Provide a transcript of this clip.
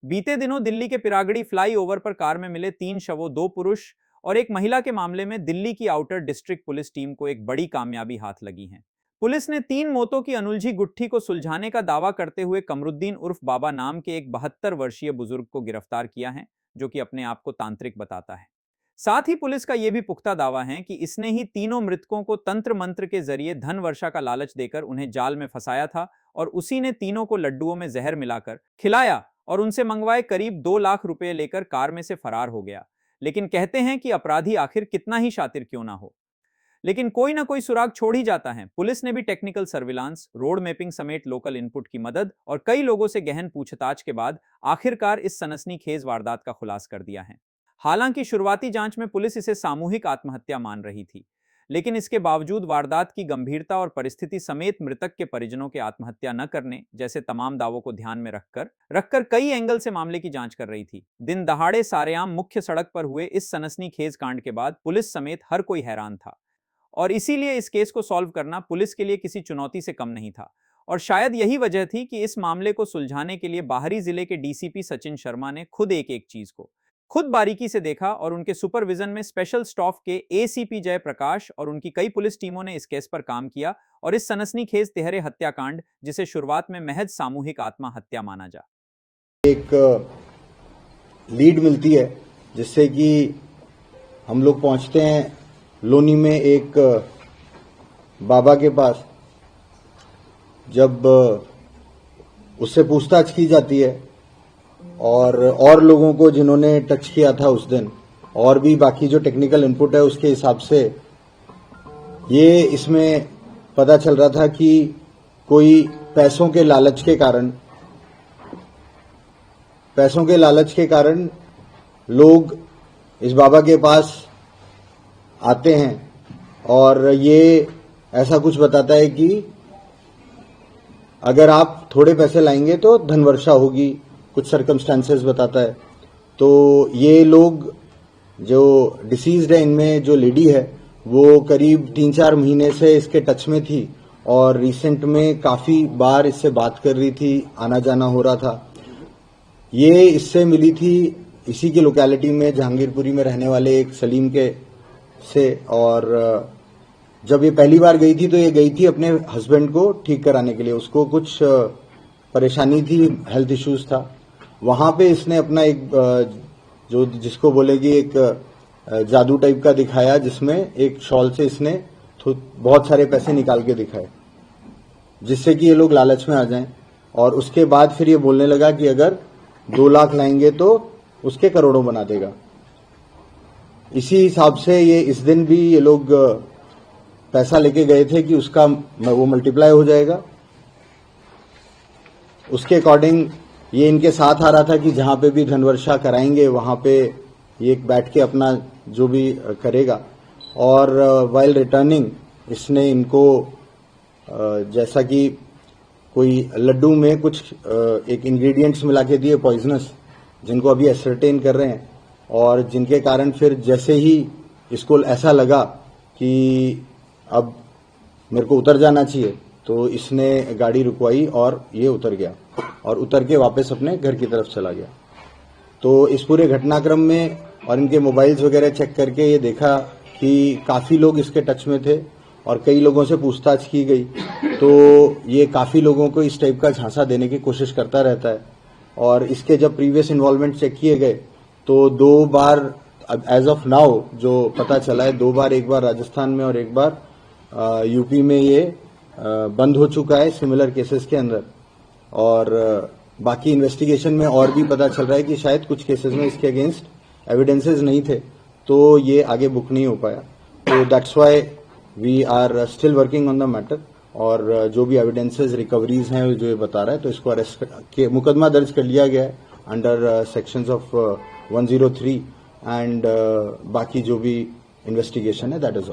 बीते दिनों दिल्ली के पिरागड़ी फ्लाईओवर पर कार में मिले 3 शवों, 2 पुरुष और एक महिला के मामले में दिल्ली की आउटर डिस्ट्रिक्ट पुलिस टीम को एक बड़ी कामयाबी हाथ लगी है। पुलिस ने 3 मौतों की अनुलझी गुत्थी को सुलझाने का दावा करते हुए कमरुद्दीन उर्फ बाबा नाम के एक 72 वर्षीय बुजुर्ग को गिरफ्तार किया है, जो कि अपने आप को तांत्रिक बताता है। साथ ही पुलिस का यह भी पुख्ता दावा है कि इसने ही तीनों मृतकों को तंत्र मंत्र के जरिए धन वर्षा का लालच देकर उन्हें जाल में फंसाया था और उसी ने तीनों को लड्डुओं में जहर मिलाकर खिलाया और उनसे मंगवाए करीब 2 लाख रुपए लेकर कार में से फरार हो गया। लेकिन कहते हैं कि अपराधी आखिर कितना ही शातिर क्यों ना हो, लेकिन कोई ना कोई सुराग छोड़ ही जाता है। पुलिस ने भी टेक्निकल सर्विलांस, रोड मैपिंग समेत लोकल इनपुट की मदद और कई लोगों से गहन पूछताछ के बाद आखिरकार इस सनसनीखेज वारदात का खुलासा कर दिया है। हालांकि शुरुआती जांच में पुलिस इसे सामूहिक आत्महत्या मान रही थी, लेकिन इसके बावजूद वारदात की गंभीरता और परिस्थिति समेत मृतक के परिजनों के आत्महत्या न करने जैसे तमाम दावों को ध्यान में रखकर कई एंगल से मामले की जांच कर रही थी। दिन दहाड़े सारेआम मुख्य सड़क पर हुए इस सनसनीखेज कांड के बाद पुलिस समेत हर कोई हैरान था और इसीलिए इस केस को सॉल्व करना पुलिस के लिए किसी चुनौती से कम नहीं था। और शायद यही वजह थी कि इस मामले को सुलझाने के लिए बाहरी जिले के डीसीपी सचिन शर्मा ने खुद एक चीज को खुद बारीकी से देखा और उनके सुपरविजन में स्पेशल स्टाफ के एसीपी जयप्रकाश और उनकी कई पुलिस टीमों ने इस केस पर काम किया और इस सनसनीखेज तिहरे हत्याकांड, जिसे शुरुआत में महज सामूहिक आत्महत्या माना जा, एक लीड मिलती है जिससे कि हम लोग पहुंचते हैं लोनी में एक बाबा के पास। जब उससे पूछताछ की जाती है और लोगों को जिन्होंने टच किया था उस दिन, और भी बाकी जो टेक्निकल इनपुट है उसके हिसाब से ये इसमें पता चल रहा था कि कोई पैसों के लालच के कारण लोग इस बाबा के पास आते हैं और ये ऐसा कुछ बताता है कि अगर आप थोड़े पैसे लाएंगे तो धनवर्षा होगी, कुछ सर्कमस्टांसेस बताता है। तो ये लोग जो डिसीज्ड है, इनमें जो लेडी है वो करीब 3-4 महीने से इसके टच में थी और रिसेंट में काफी बार इससे बात कर रही थी, आना जाना हो रहा था। ये इससे मिली थी इसी की लोकेलिटी में, जहांगीरपुरी में रहने वाले एक सलीम के से। और जब ये पहली बार गई थी तो ये गई थी अपने हस्बैंड को ठीक कराने के लिए, उसको कुछ परेशानी थी, हेल्थ इश्यूज था। वहां पे इसने अपना एक जो जिसको बोलेगी एक जादू टाइप का दिखाया, जिसमें एक शॉल से इसने बहुत सारे पैसे निकाल के दिखाए जिससे कि ये लोग लालच में आ जाएं। और उसके बाद फिर ये बोलने लगा कि अगर 2 लाख लाएंगे तो उसके करोड़ों बना देगा। इसी हिसाब से ये इस दिन भी ये लोग पैसा लेके गए थे कि उसका वो मल्टीप्लाई हो जाएगा। उसके अकॉर्डिंग ये इनके साथ आ रहा था कि जहां पे भी धनवर्षा कराएंगे वहां पे ये बैठ के अपना जो भी करेगा। और वाइल रिटर्निंग इसने इनको जैसा कि कोई लड्डू में कुछ एक इंग्रेडिएंट्स मिला के दिए पॉइजनस, जिनको अभी एसरटेन कर रहे हैं, और जिनके कारण फिर जैसे ही इसको ऐसा लगा कि अब मेरे को उतर जाना चाहिए तो इसने गाड़ी रुकवाई और ये उतर गया और उतर के वापस अपने घर की तरफ चला गया। तो इस पूरे घटनाक्रम में और इनके मोबाइल्स वगैरह चेक करके ये देखा कि काफी लोग इसके टच में थे और कई लोगों से पूछताछ की गई। तो ये काफी लोगों को इस टाइप का झांसा देने की कोशिश करता रहता है। और इसके जब प्रीवियस इन्वॉल्वमेंट चेक किए गए तो 2 बार एज ऑफ नाउ जो पता चला है, 2 बार, एक बार राजस्थान में और एक बार यूपी में ये बंद हो चुका है सिमिलर केसेस के अंदर। और बाकी इन्वेस्टिगेशन में और भी पता चल रहा है कि शायद कुछ केसेस में इसके अगेंस्ट एविडेंसेस नहीं थे तो ये आगे बुक नहीं हो पाया। तो that's why we are still working on the matter. और जो भी एविडेंसेस रिकवरीज हैं जो ये बता रहा है, तो इसको अरेस्ट के मुकदमा दर्ज कर लिया गया है अंडर सेक्शंस ऑफ 103 एंड बाकी जो भी इन्वेस्टिगेशन है दैट इज